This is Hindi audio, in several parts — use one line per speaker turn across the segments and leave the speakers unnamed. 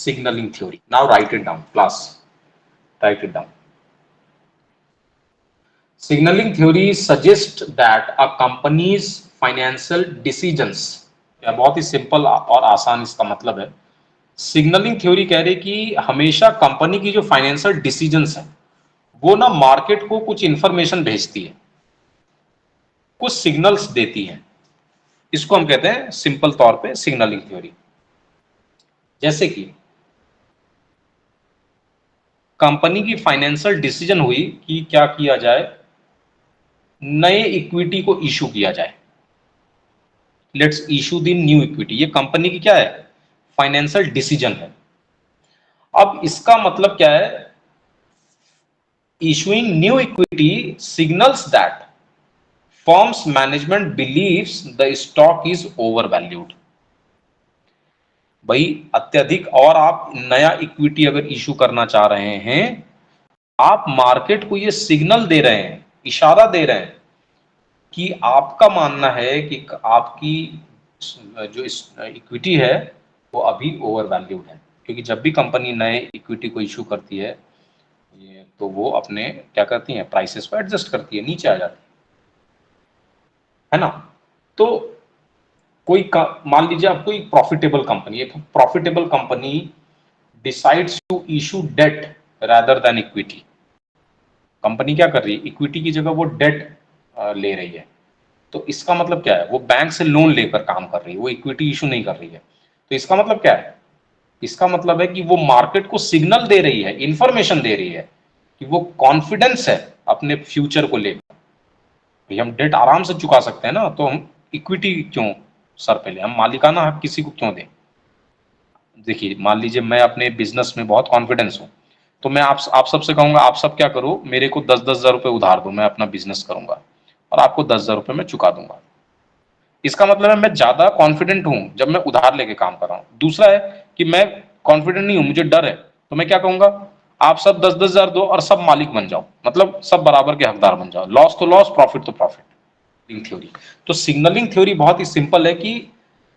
signaling theory. Now write it down, class. Write it down. Signaling theory suggests that a company's financial decisions, या बहुत ही सिंपल और आसान इसका मतलब है, सिग्नलिंग थ्योरी कह रही कि हमेशा कंपनी की जो फाइनेंशियल डिसीजंस है वो ना मार्केट को कुछ इंफॉर्मेशन भेजती है, कुछ सिग्नल्स देती है। इसको हम कहते हैं सिंपल तौर पे सिग्नलिंग थ्योरी। जैसे कि कंपनी की फाइनेंशियल डिसीजन हुई कि क्या किया जाए, नए इक्विटी को इशू किया जाए, let's issue the new equity. ये कंपनी की क्या है, फाइनेंशियल डिसीजन है। अब इसका मतलब क्या है, issuing new equity signals that firms management believes the stock is over valued. भाई अत्यधिक, और आप नया इक्विटी अगर इशू करना चाह रहे हैं, आप मार्केट को ये सिग्नल दे रहे हैं, इशारा दे रहे हैं कि आपका मानना है कि आपकी जो इक्विटी है वो अभी ओवर वैल्यूड है। क्योंकि जब भी कंपनी नए इक्विटी को इशू करती है तो वो अपने क्या करती है, प्राइसेस को एडजस्ट करती है, नीचे आ जाती है ना। तो कोई मान लीजिए आप कोई प्रॉफिटेबल कंपनी है, profitable company decides to issue debt rather than equity. Company क्या कर रही है, इक्विटी की जगह वो डेट ले रही है। तो इसका मतलब क्या है, वो बैंक से लोन लेकर काम कर रही है, वो इक्विटी इशू नहीं कर रही है। तो इसका मतलब क्या है, इसका मतलब है कि वो मार्केट को सिग्नल दे रही है, इंफॉर्मेशन दे रही है कि वो कॉन्फिडेंस है अपने फ्यूचर को लेकर। भाई हम डेट आराम से चुका सकते हैं ना, तो हम इक्विटी क्यों सर पे ले, हम मालिकाना हक किसी को क्यों दें। देखिए मान लीजिए मैं अपने बिजनेस में बहुत कॉन्फिडेंस हूं, तो मैं आप सबसे कहूंगा आप सब क्या करो, मेरे को 10,000 रुपए उधार दो, मैं अपना बिजनेस करूंगा और आपको 10,000 रुपए मैं चुका दूंगा। इसका मतलब है मैं ज्यादा कॉन्फिडेंट हूं जब मैं उधार लेके काम कर रहा हूं। दूसरा है कि मैं कॉन्फिडेंट नहीं हूं, मुझे डर है, तो मैं क्या कहूंगा, आप सब 10,000 दो और सब मालिक बन जाओ, मतलब सब बराबर के हकदार बन जाओ, लॉस तो लॉस, प्रॉफिट तो प्रॉफिट। थ्योरी, तो सिग्नलिंग थ्योरी बहुत ही सिंपल है कि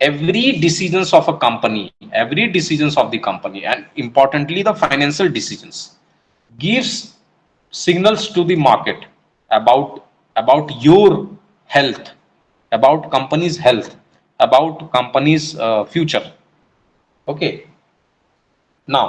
every decisions of a company, every decisions of the company, and importantly the financial decisions, gives signals to the market about your health, about company's health, about company's future. Okay, now